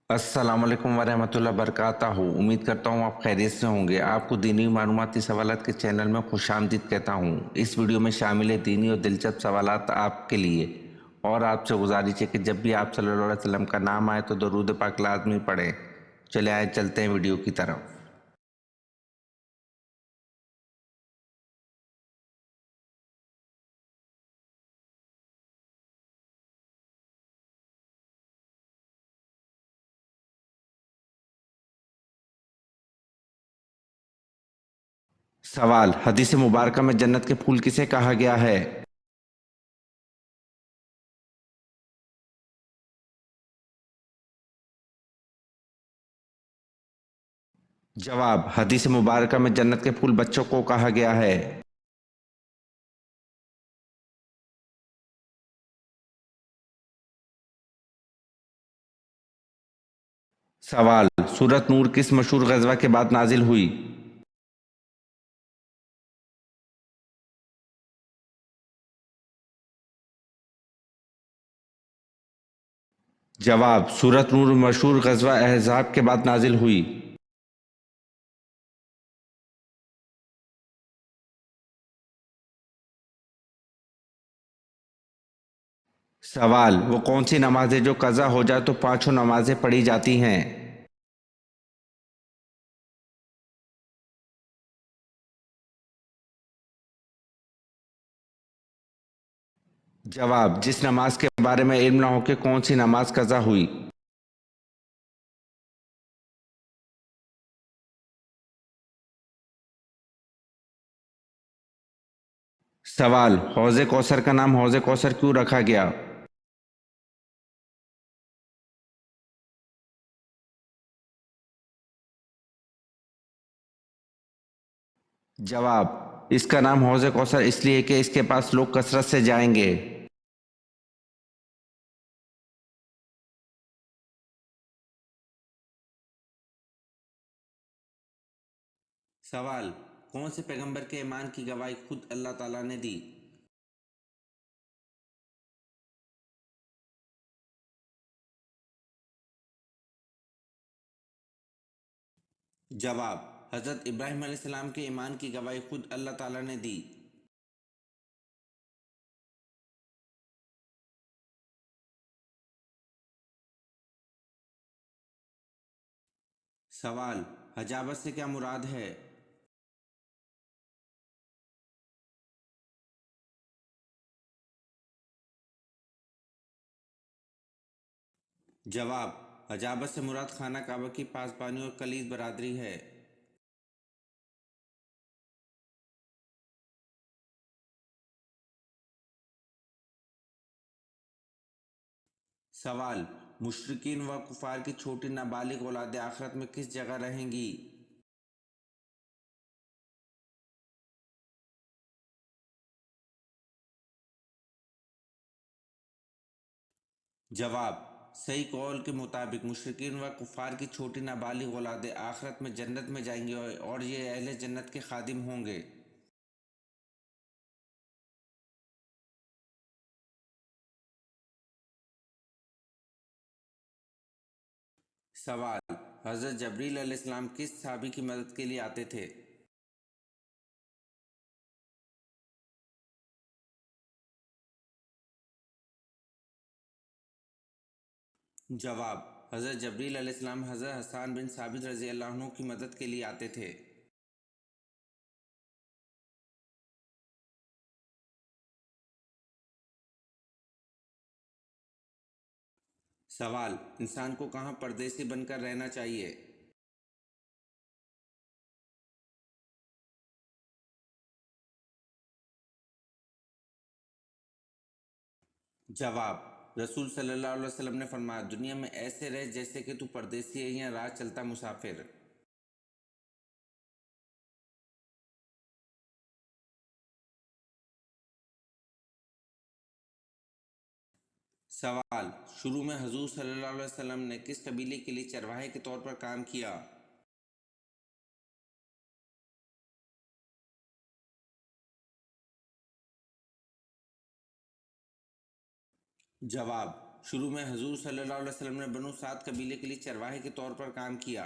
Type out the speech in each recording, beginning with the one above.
अस्सलाम वालेकुम वरहमतुल्लाह बरकातहू। उम्मीद करता हूँ आप खैरियत से होंगे। आपको दीनी मालूमाती सवालात के चैनल में खुशामदीद कहता हूँ। इस वीडियो में शामिल है दीनी और दिलचस्प सवालात आपके लिए। और आपसे गुजारिश है कि जब भी आप सल्लल्लाहु अलैहि वसल्लम का नाम आए तो दरूद पाक लाजमी पढ़ें। चले आए चलते हैं वीडियो की तरफ। सवाल, हदीस मुबारक में जन्नत के फूल किसे कहा गया है? जवाब, हदीस मुबारक में जन्नत के फूल बच्चों को कहा गया है। सवाल, सूरत नूर किस मशहूर गज़वा के बाद नाजिल हुई? जवाब, सूरत नूर मशहूर गज़वा अहज़ाब के बाद नाजिल हुई। सवाल, वो कौन सी नमाज है जो कज़ा हो जाए तो पांचों नमाजें पढ़ी जाती हैं? जवाब, जिस नमाज के बारे में इल्म ना हो कि कौन सी नमाज कज़ा हुई। सवाल, हौज़े कौसर का नाम हौज़े कौसर क्यों रखा गया? जवाब, इसका नाम हौज़े कौसर इसलिए है कि इसके पास लोग कसरत से जाएंगे। सवाल, कौन से पैगंबर के ईमान की गवाही खुद अल्लाह ताला ने दी? जवाब, हज़रत इब्राहीम अलैहिस्सलाम के ईमान की गवाही खुद अल्लाह ताला ने दी। सवाल, हजाबत से क्या मुराद है? जवाब, हजाबत से मुराद खाना काबा की पासबानी और कलीस बरादरी है। सवाल, मुशरिकीन व कुफार की छोटी नाबालिग औलाद आखिरत में किस जगह रहेंगी? जवाब, सही कौल के मुताबिक मुशरिकीन व कुफार की छोटी नाबालिग औलाद आखिरत में जन्नत में जाएंगे और ये अहले जन्नत के खादिम होंगे। सवाल, हज़रत जबरील अलैहिस्सलाम किस सहाबी की मदद के लिए आते थे? जवाब, हज़रत जबरील अलैहिस्सलाम हज़रत हसन बिन साबित रज़ी अल्लाह अन्हु की मदद के लिए आते थे। सवाल, इंसान को कहाँ परदेसी बनकर रहना चाहिए? जवाब, रसूल सल्लल्लाहु अलैहि वसल्लम ने फरमाया, दुनिया में ऐसे रहे जैसे कि तू परदेसी है या राह चलता मुसाफिर। सवाल, शुरू में हुजूर सल्लल्लाहु अलैहि वसल्लम ने किस कबीले के लिए चरवाहे के तौर पर काम किया? जवाब, शुरू में हुजूर सल्लल्लाहु अलैहि वसल्लम ने बनु साद कबीले के लिए चरवाहे के तौर पर काम किया।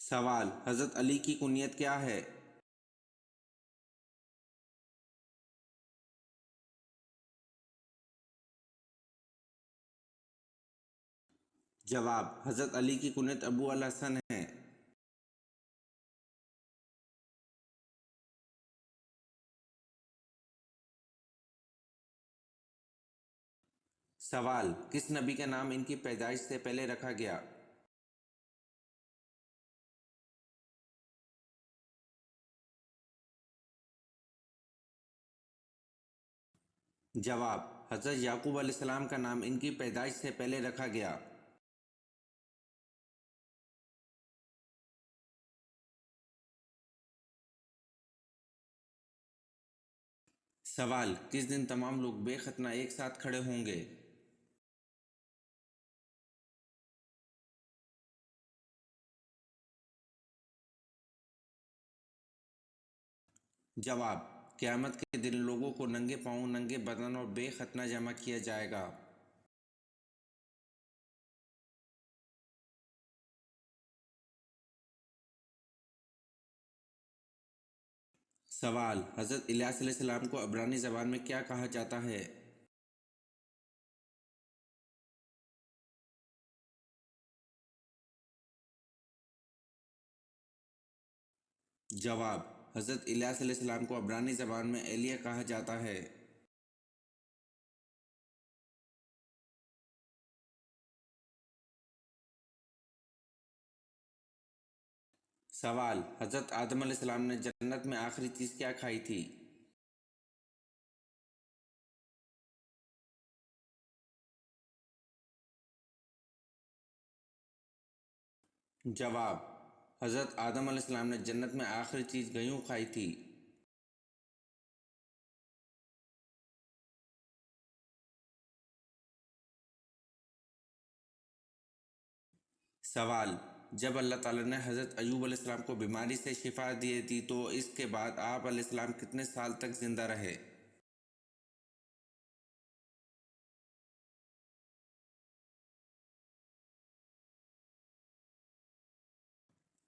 सवाल, हजरत अली की कुनियत क्या है? जवाब, हजरत अली की कुनियत अबू अल हसन है। सवाल, किस नबी का नाम इनकी पैदाइश से पहले रखा गया? जवाब, हजरत याकूब अलैहिस्सलाम का नाम इनकी पैदाइश से पहले रखा गया। सवाल, किस दिन तमाम लोग बेखतना एक साथ खड़े होंगे? जवाब, क़यामत के दिन लोगों को नंगे पाँव, नंगे बदन और बेखतना जमा किया जाएगा। सवाल, हजरत इलियास अलैहिस्सलाम को अब्रानी ज़बान में क्या कहा जाता है? जवाब, हजरत इलियास अलैहिस्सलाम को अब्रानी ज़बान में एलिया कहा जाता है। सवाल, हजरत आदम अलैहिस्सलाम ने जन्नत में आखिरी चीज़ क्या खाई थी? जवाब, हजरत आदम अलैहिस्सलाम ने जन्नत में आखिरी चीज़ गयूँ खाई थी। सवाल, जब अल्लाह ताला ने हज़रत अय्यूब अलैहिस्सलाम को बीमारी से शिफा दे दी तो इसके बाद आप अलैहिस्सलाम कितने साल तक ज़िंदा रहे?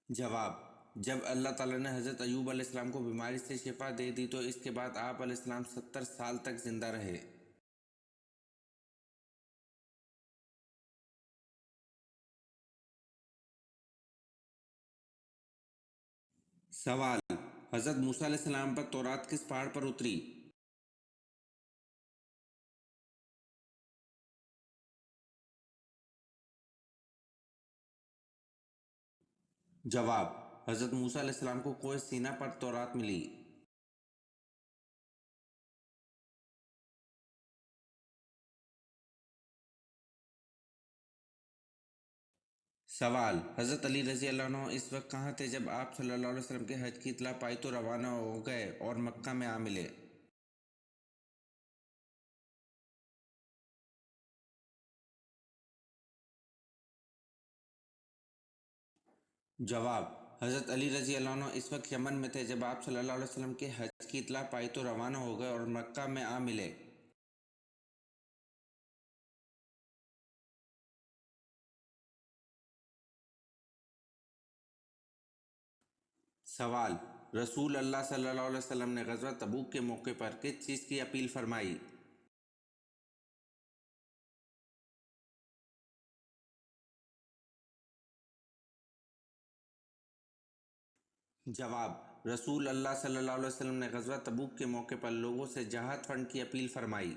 जवाब, जब अल्लाह ताला ने हज़रत अय्यूब अलैहिस्सलाम को बीमारी से शिफा दे दी तो इसके बाद आप अलैहिस्सलाम 70 साल तक ज़िंदा रहे। सवाल, हज़रत मूसा अलैहिस्सलाम पर तौरात किस पहाड़ पर उतरी? जवाब, हज़रत मूसा अलैहिस्सलाम को कोह सीना पर तौरात मिली। सवाल, हज़रत अली रज़ी अल्लाह अन्हु इस वक्त कहाँ थे जब आप सल्लल्लाहु अलैहि वसल्लम के हज की इतला पाई तो रवाना हो गए और मक्का में आ मिले? जवाब, हज़रत अली रज़ी अल्लाह अन्हु इस वक्त यमन में थे जब आप सल्लल्लाहु अलैहि वसल्लम के हज की इतला पाई तो रवाना हो गए और मक्का में आ मिले। सवाल, रसूल अल्लाह सल्लल्लाहु अलैहि वसल्लम ने ग़ज़वा तबूक के मौके पर किस चीज़ की अपील फरमाई? जवाब, रसूल अल्लाह सल्लल्लाहु अलैहि वसल्लम ने ग़ज़वा तबूक के मौके पर लोगों से जहाद फंड की अपील फरमाई।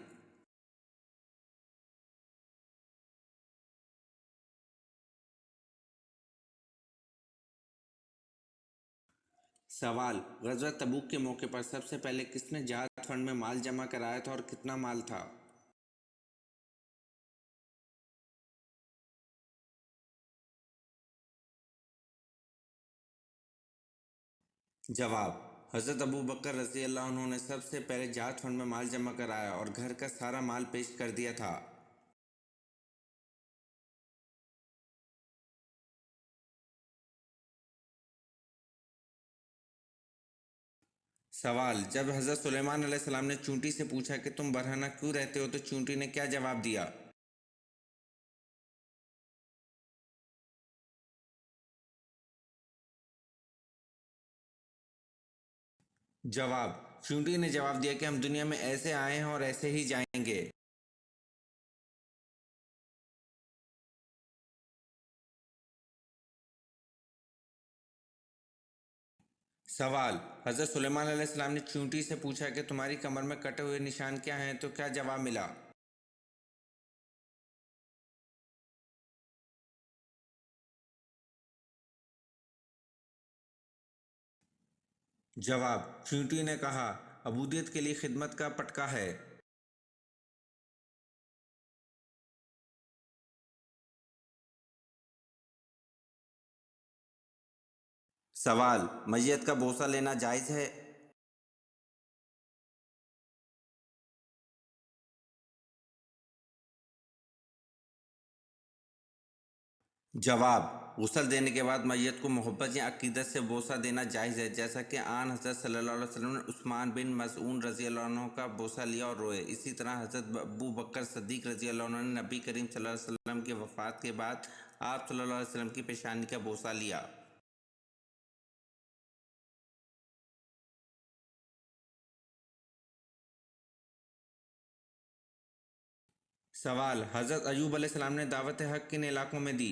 सवाल, ग़ज़वा तबूक के मौके पर सबसे पहले किसने जहाद फंड में माल जमा कराया था और कितना माल था? जवाब, हज़रत अबू बकर रज़ी अल्लाह अन्हु ने सबसे पहले जहाद फंड में माल जमा कराया और घर का सारा माल पेश कर दिया था। सवाल, जब हज़रत सुलेमान अलैहिस्सलाम ने चूंटी से पूछा कि तुम बरहना क्यों रहते हो, तो चूंटी ने क्या जवाब दिया? जवाब, चूंटी ने जवाब दिया कि हम दुनिया में ऐसे आए हैं और ऐसे ही जाएंगे। सवाल, हज़रत सुलेमान अलैहिस्सलाम ने चूंटी से पूछा कि तुम्हारी कमर में कटे हुए निशान क्या हैं, तो क्या जवाब मिला? जवाब, चींटी ने कहा, अबूदियत के लिए खिदमत का पटका है। सवाल, मैयत का बोसा लेना जायज़ है? जवाब, गुस्ल देने के बाद मैयत को मोहब्बत या अकीदत से बोसा देना जायज़ है, जैसा कि आन हज़रत सल्लल्लाहु अलैहि वसल्लम ने उस्मान बिन मज़ऊन रज़ी अल्लाह अन्हु का बोसा लिया और रोए। इसी तरह हज़रत अबू बकर सिद्दीक़ रज़ी अल्लाह अन्हु ने नबी करीम सल्लल्लाहु अलैहि वसल्लम की वफ़ात के बाद आप सल्लल्लाहु अलैहि वसल्लम की पेशानी का बोसा लिया। सवाल, हज़रत अय्यूब अलैहिस्सलाम ने दावत हक़ किन इलाकों में दी?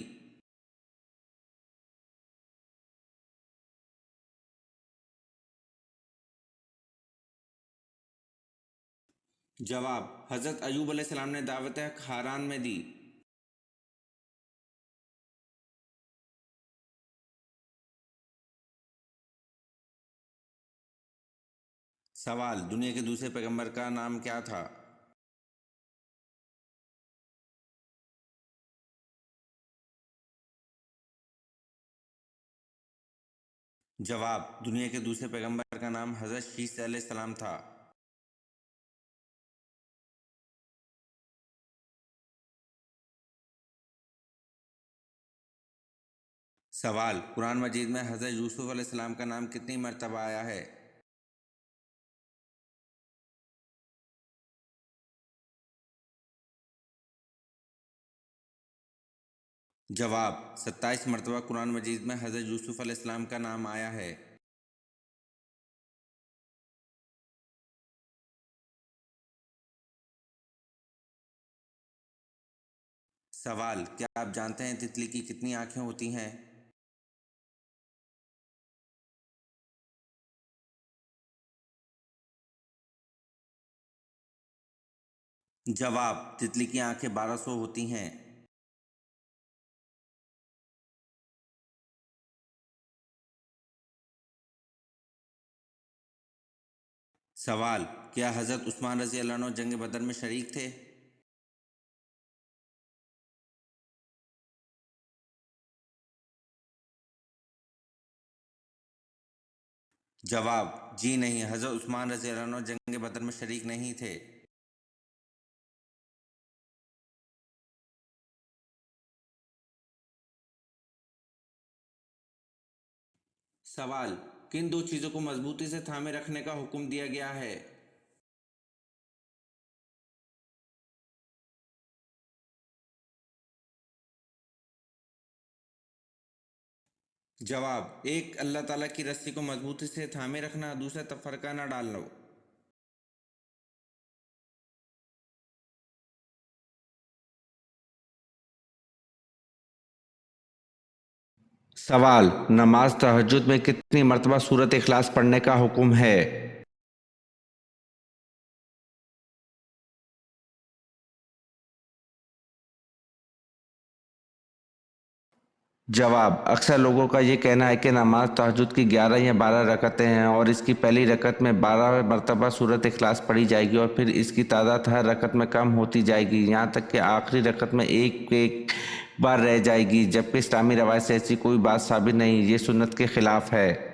जवाब, हज़रत अय्यूब अलैहिस्सलाम ने दावत हक़ हारान में दी। सवाल, दुनिया के दूसरे पैगंबर का नाम क्या था? जवाब, दुनिया के दूसरे पैगंबर का नाम हज़रत शीस अलैहिस्सलाम था। सवाल, कुरान मजीद में हज़रत यूसुफ अलैहिस्सलाम का नाम कितनी मरतबा आया है? जवाब, 27 मरतबा कुरान मजीद में हज़रत यूसुफ अलैहिस्सलाम का नाम आया है। सवाल, क्या आप जानते हैं तितली की कितनी आँखें होती हैं? जवाब, तितली की आँखें 1200 होती हैं। सवाल, क्या हज़रत उस्मान रज़ी अल्लाह अन्हु जंग बदर में शरीक थे? जवाब, जी नहीं, हज़रत उस्मान रज़ी अल्लाह अन्हु जंग बदर में शरीक नहीं थे। सवाल, किन दो चीज़ों को मजबूती से थामे रखने का हुक्म दिया गया है? जवाब, एक अल्लाह ताला की रस्सी को मजबूती से थामे रखना, दूसरा तफरका न डालना। सवाल, नमाज तहज्जुद में कितनी मरतबा सूरत इखलास पढ़ने का हुक्म है? जवाब, अक्सर लोगों का ये कहना है कि नमाज तहज्जुद की 11 या 12 रकतें हैं और इसकी पहली रकत में 12 मरतबा सूरत इखलास पढ़ी जाएगी और फिर इसकी तादाद हर रकत में कम होती जाएगी, यहाँ तक कि आखिरी रकत में एक एक बार रह जाएगी, जबकि इस्लामी रवायत से ऐसी कोई बात साबित नहीं, ये सुन्नत के खिलाफ है।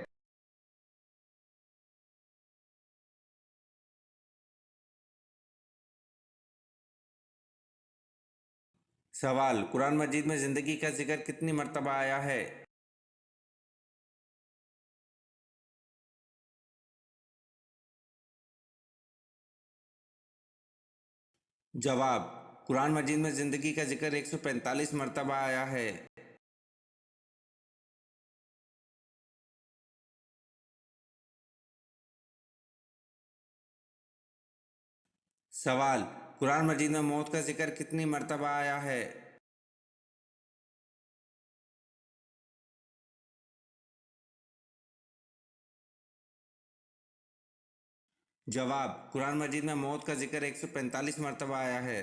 सवाल, कुरान मजीद में ज़िंदगी का जिक्र कितनी मरतबा आया है? जवाब, कुरान मजीद में जिंदगी का जिक्र 145 मरतबा आया है। सवाल, कुरान मजीद में मौत का जिक्र कितनी मरतबा आया है? जवाब, कुरान मजीद में मौत का जिक्र 145 मरतबा आया है।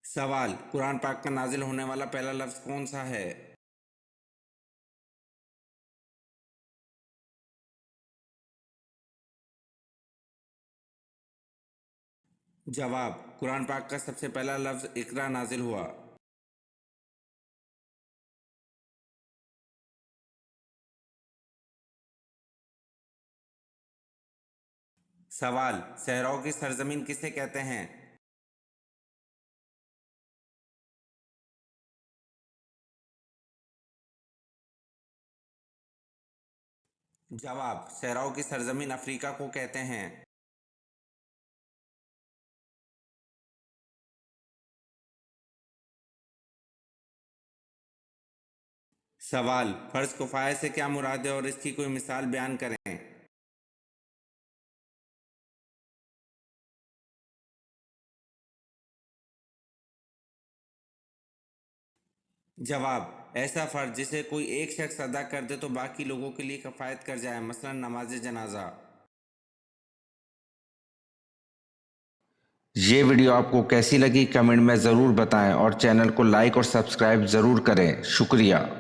सवाल, कुरान पाक का नाजिल होने वाला पहला लफ्ज़ कौन सा है? जवाब, कुरान पाक का सबसे पहला लफ्ज़ इकरा नाजिल हुआ। सवाल, सहराओं की सरजमीन किसे कहते हैं? जवाब, सहराओं की सरजमीन अफ्रीका को कहते हैं। सवाल, फर्ज किफ़ाया से क्या मुराद है और इसकी कोई मिसाल बयान करें? जवाब, ऐसा फ़र्ज जिसे कोई एक शख्स अदा कर दे तो बाकी लोगों के लिए कफ़ायत कर जाए, मसलन नमाज जनाजा। ये वीडियो आपको कैसी लगी कमेंट में ज़रूर बताएं और चैनल को लाइक और सब्सक्राइब ज़रूर करें। शुक्रिया।